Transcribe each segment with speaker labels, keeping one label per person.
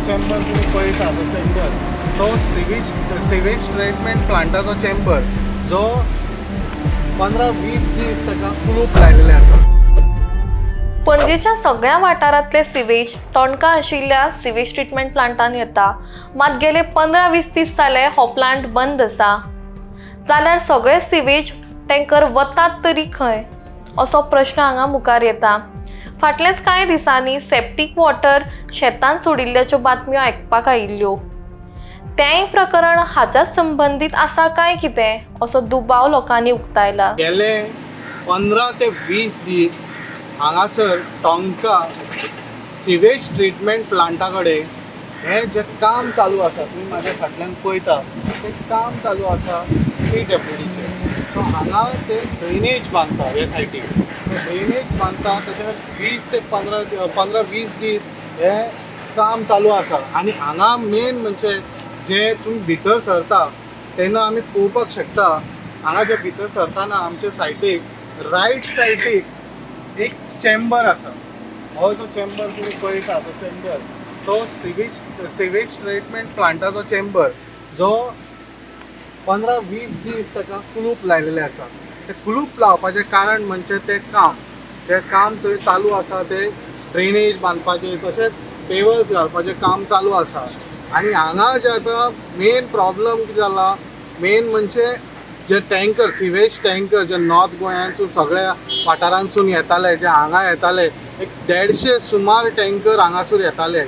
Speaker 1: Chamber तुम्ही पळयता तो चेंबर तो सिवेज ट्रीटमेंट प्लांटाचो चेंबर जो 15-20 दीस ताका कुलूप लायलेले आसा.
Speaker 2: पणजेच्या सगळ्या वाठारांतले सिवेज टोणका आशिल्ल्या सिवेज ट्रीटमेंट प्लांटान येता, मात गेले 15-20 दीस जाले हो प्लांट बंद आसा. जाल्यार सगळे सिवेज टँकर वतात तरी खंय असो प्रश्न हांगा मुखार येता. फाटल्याच कांय दिसांनी सेप्टीक वॉटर शेतांत सोडिल्ल्याच्यो बातम्यो आयकपाक आयिल्ल्यो. तेंय प्रकरण हाच्याच संबंदीत आसा काय कितें असो दुबाव लोकांनी उक्तायला.
Speaker 1: गेले 15 ते 20 दीस हांगासर टोंका सिवेज ट्रीटमेंट प्लांटा कडेन हें जें काम चालू आसा, तुम्ही म्हाज्या फाटल्यान पळयता तें काम चालू आसा PWDचें. सो हांगा ते ड्रेनेज बांदता हे सायटीक. ड्रेनेज बांदता ताचे 20 ते 15-20 दीस हें काम चालू आसा. आनी हांगा मेन म्हणजे जे तुम्ही भितर सरता तेन्ना आमी पळोवपाक शकता हांगा जे भितर सरताना आमचे सायटीक रायट सायडीक एक चेंबर आसा. हो जो चेंबर तुम्ही पळयता तो चेंबर तो सिवेज ट्रीटमेंट प्लांटाचो चेंबर जो 15-20 दीस ताका कुलूप लायलेले आसा. ते कुलूप लावपाचें कारण म्हणजे तें काम थंय चालू आसा. ते ड्रेनेज बांदपाचें तशेंच पेवर्स घालपाचें काम चालू आसा. आनी हांगा जे आतां मेन प्रॉब्लम कितें जाला, मेन म्हणजे जे टँकर सिवेज टँकर जे नॉर्थ गोंयांसून सगळ्या वाठारांसून येताले, जे हांगा येताले, एक 150 सुमार टँकर हांगासर येताले.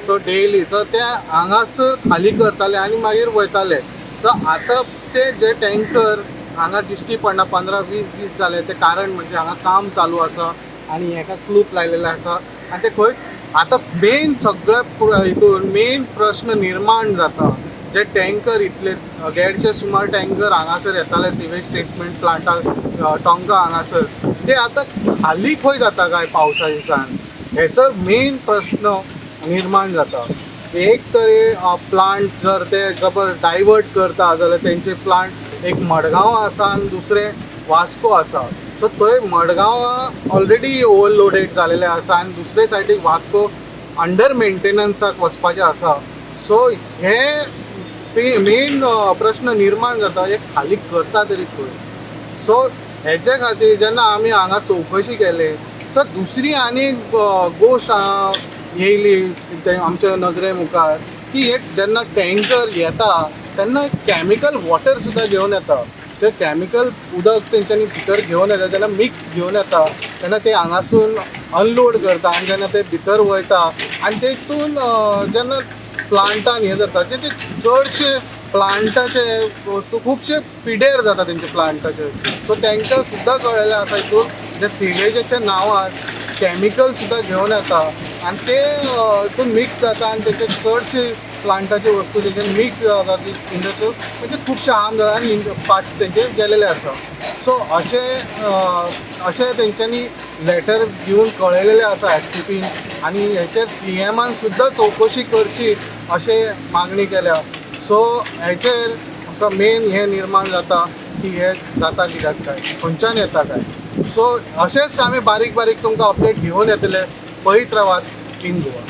Speaker 1: सो डेली सो ते हांगासर खाली करताले आनी मागीर वयताले. सो आतां ते जे टँकर हांगा दिश्टी पडना 15-20 दीस जाले. ते कारण म्हणजे हांगा काम चालू आसा आनी हेका क्लूप लायलेले आसा. आनी ते खंय आतां मेन सगळ्या हितून मेन प्रश्न निर्माण जाता. जे टँकर इतले 150 सुमार टँकर हांगासर येताले सिवेज ट्रीटमेंट प्लांटाक टोंका हांगासर, ते आतां खाली खंय जाता काय पावसा दिसान, हेचो मेन प्रश्न निर्माण जाता. एक तरी प्लांट जर ते जबर डायवर्ट करता जाल्यार तेंचे प्लांट एक मडगांव आसा आनी दुसरें वास्को आसा. सो थंय मडगांव ऑलरेडी ओवरलोडेड जालेले आसा आनी दुसरे सायडीक वास्को अंडर मेंटेनन्साक वचपाचें आसा. सो हे मेन प्रश्न निर्माण जाता, हे खाली करता तरी खंय. सो हेचे खातीर जेन्ना आमी हांगा चवकशी केली तर दुसरी आनी गोश्ट येयली आमच्या नजरे मुखार की एक जेन्ना टँकर येता तेन्ना कॅमिकल वॉटर सुद्दां घेवन येता. ते कॅमिकल उदक तेंच्यांनी भितर घेवन येता, जेन्ना मिक्स घेवन येता तेन्ना ते हांगासून अनलोड करता आनी जेन्ना ते भितर वयता आनी तेतून जेन्ना प्लांटान हें जाता ते चडशे प्लांटाचे वस्तू खुबशे पिड्यार जाता तेंचे प्लांटाचे. सो तांकां सुद्दां कळलेलें आसा हितून जे सिवेजाच्या नांवार कॅमिकल सुद्दां घेवन येता आनी ते हितून मिक्स जाता आनी तेचे चडशे प्लांटाचे वस्तू तेचे मिक्स जाता ती इंडस्ट्री म्हणजे खुबशे हार्म जाता आनी पार्ट्स तेंचे गेलेले आसा. सो अशें तेंच्यांनी लेटर दिवन कळयलेलें आसा STPन आनी हेचेर CMन सुद्दां चवकशी करची अशें मागणी केल्या. सो हेचेर आमकां मेन हें निर्माण जाता की हें जाता कित्याक काय, खंयच्यान येता काय. सो अशेंच आमी बारीक बारीक तुमकां अपडेट घेवन येतले. पळयत रावात इन गोवा.